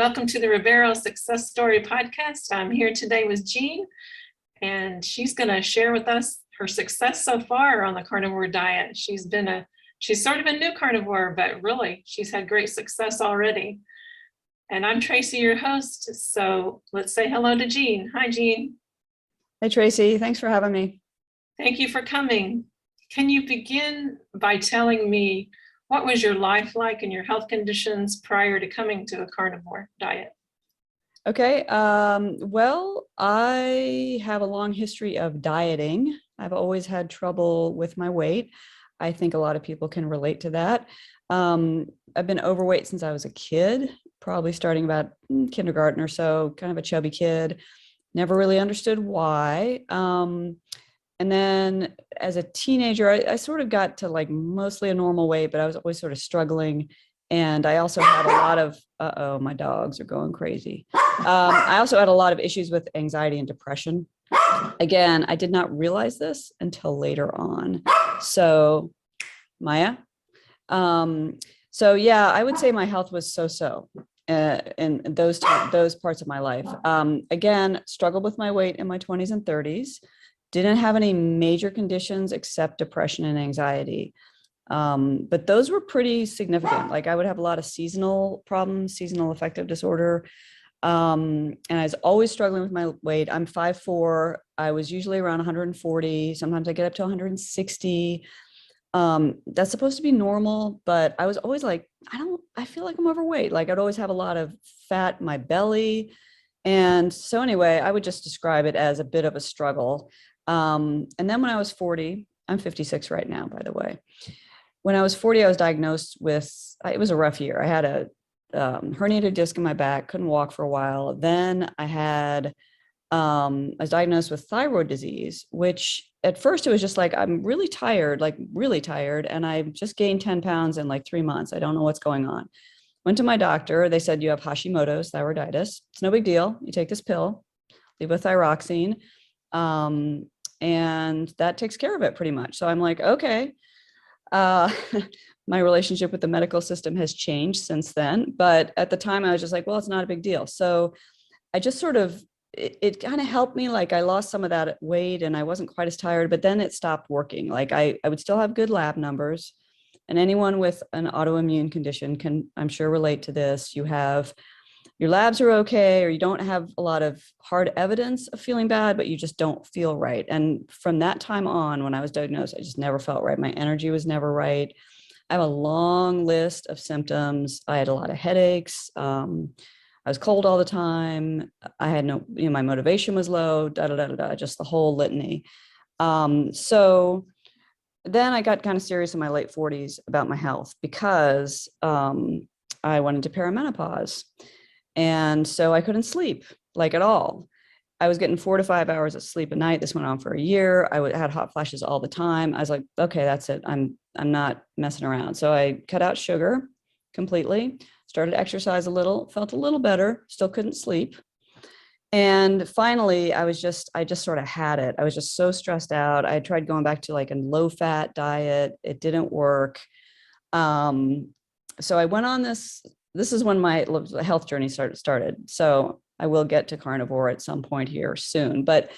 Welcome to the Revero Success Story Podcast. I'm here today with Jean, and she's going to share with us her success so far on the carnivore diet. She's sort of a new carnivore, but really she's had great success already. And I'm Tracy, your host. So let's say hello to Jean. Hi, Jean. Hey, Tracy. Thanks for having me. Thank you for coming. Can you begin by telling me what was your life like and your health conditions prior to coming to a carnivore diet? Okay. Well, I have a long history of dieting. I've always had trouble with my weight. I think a lot of people can relate to that. I've been overweight since I was a kid, probably starting about kindergarten or so, kind of a chubby kid. Never really understood why. And then as a teenager, I sort of got to like mostly a normal weight, but I was always sort of struggling. And I also had a lot of, my dogs are going crazy. I also had a lot of issues with anxiety and depression. Again, I did not realize this until later on. So Maya. So yeah, I would say my health was so-so in those parts of my life. Again, struggled with my weight in my 20s and 30s. Didn't have any major conditions except depression and anxiety. But those were pretty significant. Like I would have a lot of seasonal problems, seasonal affective disorder. And I was always struggling with my weight. I'm 5'4". I was usually around 140. Sometimes I get up to 160. That's supposed to be normal, but I was always like, I feel like I'm overweight. Like I'd always have a lot of fat in my belly. And so anyway, I would just describe it as a bit of a struggle. And then when I was 40, I'm 56 right now, by the way. When I was 40, I was diagnosed with, it was a rough year. I had a herniated disc in my back, couldn't walk for a while. Then I was diagnosed with thyroid disease, which at first it was just like, I'm really tired, and I just gained 10 pounds in like 3 months. I don't know what's going on. Went to my doctor. They said, you have Hashimoto's thyroiditis. It's no big deal. You take this pill, levothyroxine. And that takes care of it pretty much. So I'm like, okay. My relationship with the medical system has changed since then. But at the time I was just like, well, it's not a big deal. So I just sort of, it kind of helped me. Like I lost some of that weight and I wasn't quite as tired, but then it stopped working. Like I would still have good lab numbers, and anyone with an autoimmune condition can, I'm sure, relate to this. You have your labs are okay, or you don't have a lot of hard evidence of feeling bad, but you just don't feel right. And from that time on, when I was diagnosed, I just never felt right. My energy was never right. I have a long list of symptoms. I had a lot of headaches. I was cold all the time. I had my motivation was low, just the whole litany. So then I got kind of serious in my late 40s about my health because I went into perimenopause. And so I couldn't sleep like at all. I was getting 4 to 5 hours of sleep a night. This went on for a year. I had hot flashes all the time. I was like, okay, that's it. I'm not messing around. So I cut out sugar completely, started to exercise a little, felt a little better, still couldn't sleep. And finally, I just sort of had it. I was just so stressed out. I tried going back to like a low fat diet. It didn't work. So I went on this is when my health journey started. So I will get to carnivore at some point here soon, but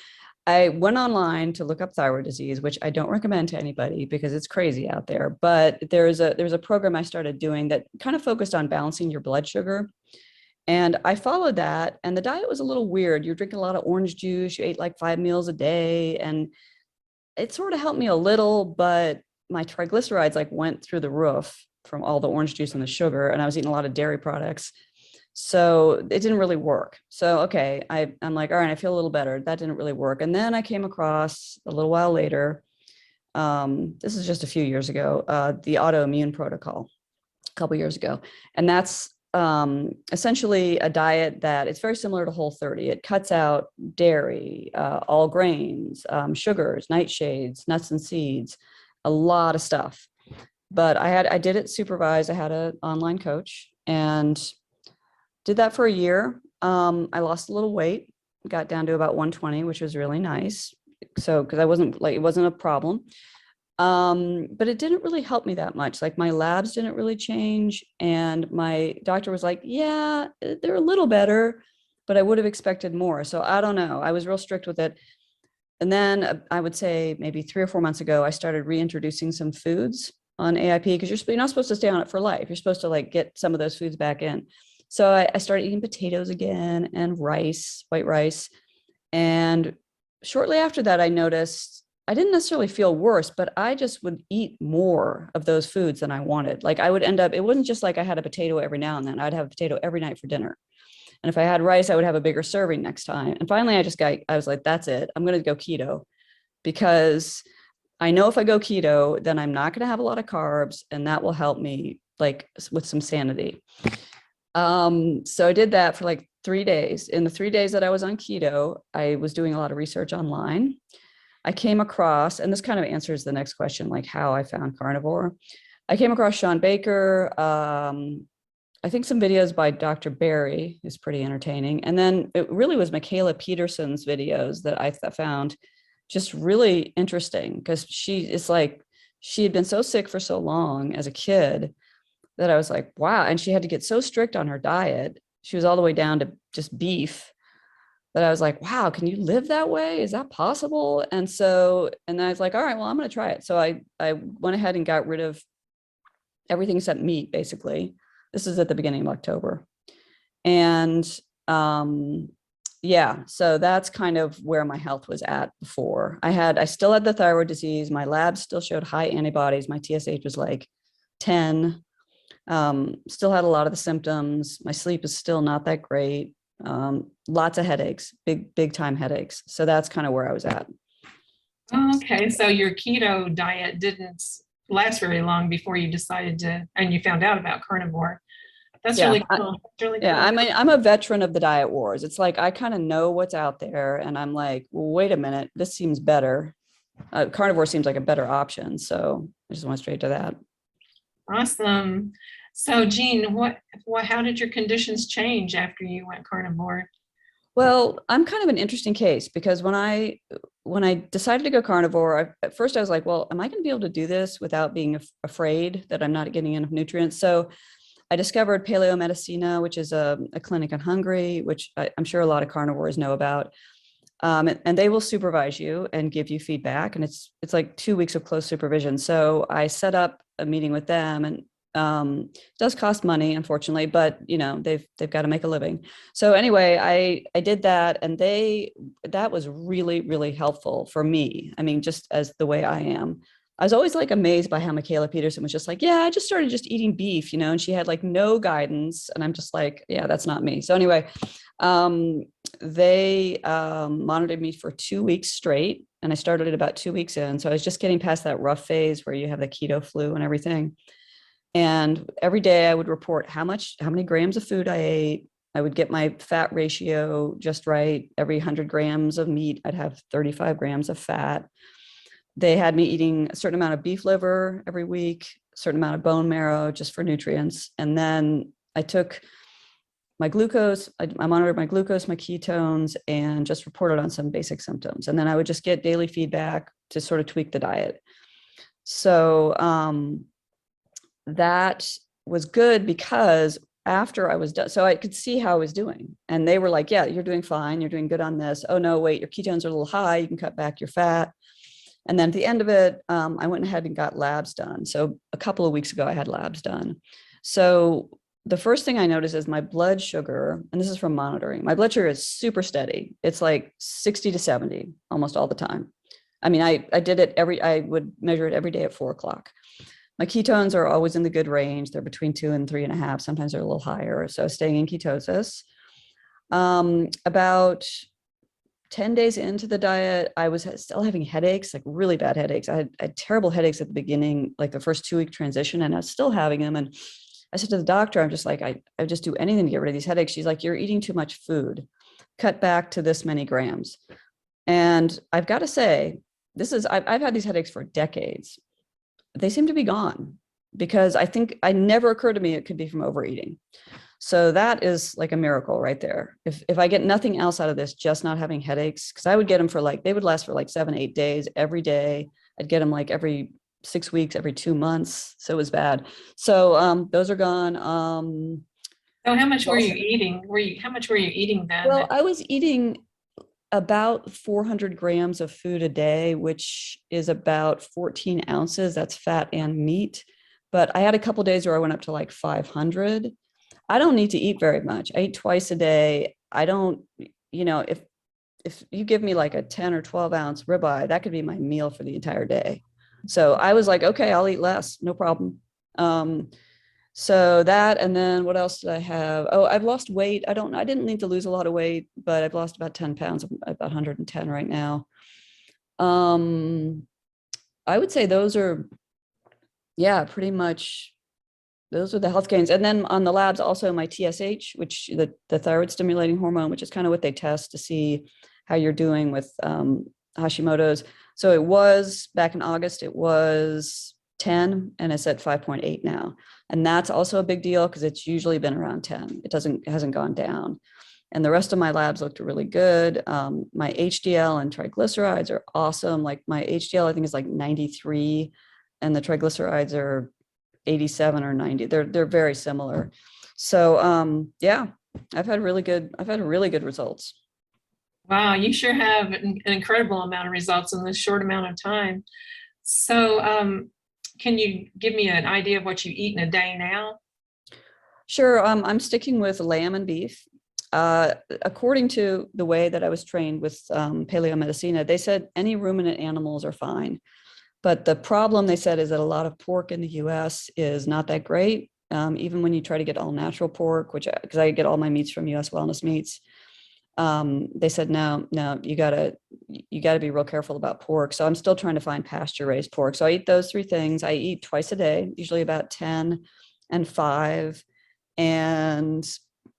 I went online to look up thyroid disease, which I don't recommend to anybody because it's crazy out there. But there's a program I started doing that kind of focused on balancing your blood sugar. And I followed that, and the diet was a little weird. You're drinking a lot of orange juice. You ate like 5 meals a day, and it sort of helped me a little, but my triglycerides like went through the roof from all the orange juice and the sugar, and I was eating a lot of dairy products. So it didn't really work. So, okay, I'm like, all right, I feel a little better. That didn't really work. And then I came across a little while later, this is just a few years ago, the autoimmune protocol, a couple years ago. And that's essentially a diet that it's very similar to Whole30. It cuts out dairy, all grains, sugars, nightshades, nuts and seeds, a lot of stuff. But I did it supervised. I had an online coach and did that for a year. I lost a little weight, got down to about 120, which was really nice. So, because I wasn't like, it wasn't a problem. But it didn't really help me that much. Like my labs didn't really change. And my doctor was like, yeah, they're a little better, but I would have expected more. So I don't know. I was real strict with it. And then I would say maybe 3 or 4 months ago, I started reintroducing some foods on AIP because you're not supposed to stay on it for life. You're supposed to like get some of those foods back in. So I started eating potatoes again and rice, white rice. And shortly after that, I noticed I didn't necessarily feel worse, but I just would eat more of those foods than I wanted. Like I would end up, it wasn't just like I had a potato every now and then. I'd have a potato every night for dinner. And if I had rice, I would have a bigger serving next time. And finally, I was like, that's it. I'm going to go keto because I know if I go keto, then I'm not going to have a lot of carbs and that will help me like with some sanity. So I did that for like 3 days. In the 3 days that I was on keto, I was doing a lot of research online. I came across, and this kind of answers the next question, like how I found carnivore. I came across ShawnBaker. I think some videos by Dr. Barry is pretty entertaining. And then it really was Michaela Peterson's videos that I found just really interesting because she had been so sick for so long as a kid that I was like, wow. And she had to get so strict on her diet. She was all the way down to just beef that I was like, wow, can you live that way? Is that possible? And then I was like, all right, well, I'm going to try it. So I went ahead and got rid of everything except meat, basically. This is at the beginning of October. And yeah, so that's kind of where my health was at before. I still had the thyroid disease. My labs still showed high antibodies. My TSH was like 10. Still had a lot of the symptoms. My sleep is still not that great. Lots of headaches, big time headaches. So that's kind of where I was at. Okay, so your keto diet didn't last very long before you decided to, and you found out about carnivore. That's Yeah, really cool. That's really cool. yeah. I'm a veteran of the diet wars. It's like I kind of know what's out there, and I'm like, well, wait a minute, this seems better. Carnivore seems like a better option, so I just went straight to that. Awesome. So Jean, how did your conditions change after you went carnivore? Well, I'm kind of an interesting case because when I decided to go carnivore, at first I was like, well, am I going to be able to do this without being afraid that I'm not getting enough nutrients? So I discovered Paleo Medicina, which is a clinic in Hungary, which I'm sure a lot of carnivores know about. And they will supervise you and give you feedback. And it's like 2 weeks of close supervision. So I set up a meeting with them, and it does cost money, unfortunately, but they've got to make a living. So anyway, I did that, and that was really, really helpful for me. I mean, just as the way I am. I was always like amazed by how Michaela Peterson was just like, yeah, I just started just eating beef, and she had like no guidance. And I'm just like, yeah, that's not me. So anyway, they monitored me for 2 weeks straight, and I started it about 2 weeks in. So I was just getting past that rough phase where you have the keto flu and everything. And every day I would report how many grams of food I ate. I would get my fat ratio just right. Every 100 grams of meat, I'd have 35 grams of fat. They had me eating a certain amount of beef liver every week, a certain amount of bone marrow just for nutrients. And then I took my glucose, I monitored my glucose, my ketones, and just reported on some basic symptoms. And then I would just get daily feedback to sort of tweak the diet. So that was good because after I was done, so I could see how I was doing. And they were like, yeah, you're doing fine. You're doing good on this. Oh no, wait, your ketones are a little high. You can cut back your fat. And then at the end of it, I went ahead and got labs done. So a couple of weeks ago, I had labs done. So the first thing I noticed is my blood sugar, and this is from monitoring, my blood sugar is super steady. It's like 60 to 70 almost all the time. I mean, I did it I would measure it every day at 4 o'clock. My ketones are always in the good range. They're between 2 and 3.5. Sometimes they're a little higher. So staying in ketosis. About 10 days into the diet, I was still having headaches, like really bad headaches. I had terrible headaches at the beginning, like the first 2-week transition, and I was still having them. And I said to the doctor, I'm just like, I just do anything to get rid of these headaches. She's like, you're eating too much food. Cut back to this many grams. And I've got to say, I've had these headaches for decades. They seem to be gone because I think it never occurred to me it could be from overeating. So that is like a miracle right there. If I get nothing else out of this, just not having headaches, because I would get them they would last for like 7-8 days every day. I'd get them like every 6 weeks, every 2 months. So it was bad. So those are gone. So how much were you eating? How much were you eating then? Well, I was eating about 400 grams of food a day, which is about 14 ounces. That's fat and meat. But I had a couple of days where I went up to like 500. I don't need to eat very much. I eat twice a day. I don't, if you give me like a 10 or 12 ounce ribeye, that could be my meal for the entire day. So I was like, okay, I'll eat less, no problem. So that, and then what else did I have? Oh, I've lost weight. I didn't need to lose a lot of weight, but I've lost about 10 pounds. I'm about 110 right now. I would say those are, yeah, pretty much, those are the health gains. And then on the labs, also my TSH, which the thyroid stimulating hormone, which is kind of what they test to see how you're doing with Hashimoto's. So it was back in August, it was 10 and it's at 5.8 now. And that's also a big deal because it's usually been around 10. It hasn't gone down. And the rest of my labs looked really good. My HDL and triglycerides are awesome. Like my HDL, I think is like 93 and the triglycerides are 87 or 90. They're very similar. So yeah, I've had really good results. Wow, you sure have an incredible amount of results in this short amount of time. So can you give me an idea of what you eat in a day now? Sure. I'm sticking with lamb and beef. According to the way that I was trained with paleomedicina, they said any ruminant animals are fine. But the problem, they said, is that a lot of pork in the US is not that great. Even when you try to get all natural pork, because I get all my meats from US Wellness Meats, they said, no, you gotta be real careful about pork. So I'm still trying to find pasture raised pork. So I eat those 3 things. I eat twice a day, usually about 10 and 5. And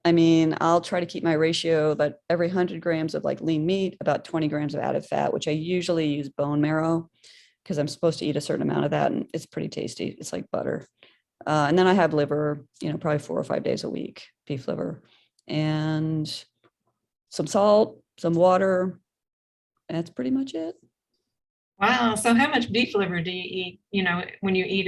I mean, I'll try to keep my ratio, but every 100 grams of like lean meat, about 20 grams of added fat, which I usually use bone marrow because I'm supposed to eat a certain amount of that. And it's pretty tasty. It's like butter. And then I have liver, probably 4 or 5 days a week, beef liver, and some salt, some water. That's pretty much it. Wow. So how much beef liver do you eat, when you eat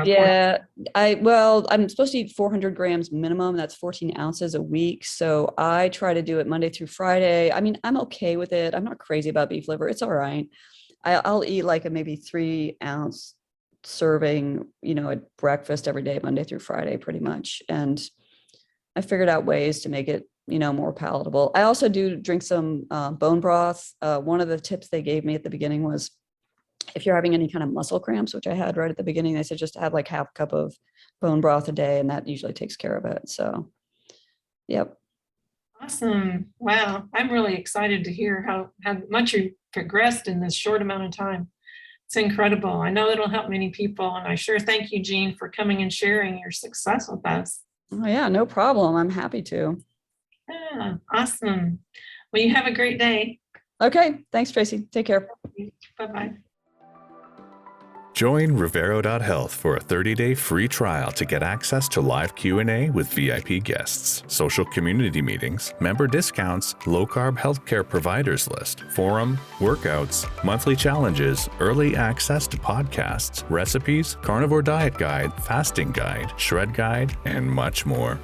Yeah, I'm supposed to eat 400 grams minimum. That's 14 ounces a week. So I try to do it Monday through Friday. I mean, I'm okay with it. I'm not crazy about beef liver. It's all right. I'll eat like a maybe 3 ounce serving, at breakfast every day, Monday through Friday, pretty much. And I figured out ways to make it, more palatable. I also do drink some bone broth. One of the tips they gave me at the beginning was if you're having any kind of muscle cramps, which I had right at the beginning, they said just to have like half a cup of bone broth a day, and that usually takes care of it. So, yep. Awesome. Wow. I'm really excited to hear how much you progressed in this short amount of time. It's incredible. I know it'll help many people. And I sure thank you, Jean, for coming and sharing your success with us. Oh, yeah, no problem. I'm happy to. Yeah, awesome. Well, you have a great day. Okay. Thanks, Tracy. Take care. Bye-bye. Join Revero.health for a 30-day free trial to get access to live Q&A with VIP guests, social community meetings, member discounts, low-carb healthcare providers list, forum, workouts, monthly challenges, early access to podcasts, recipes, carnivore diet guide, fasting guide, shred guide, and much more.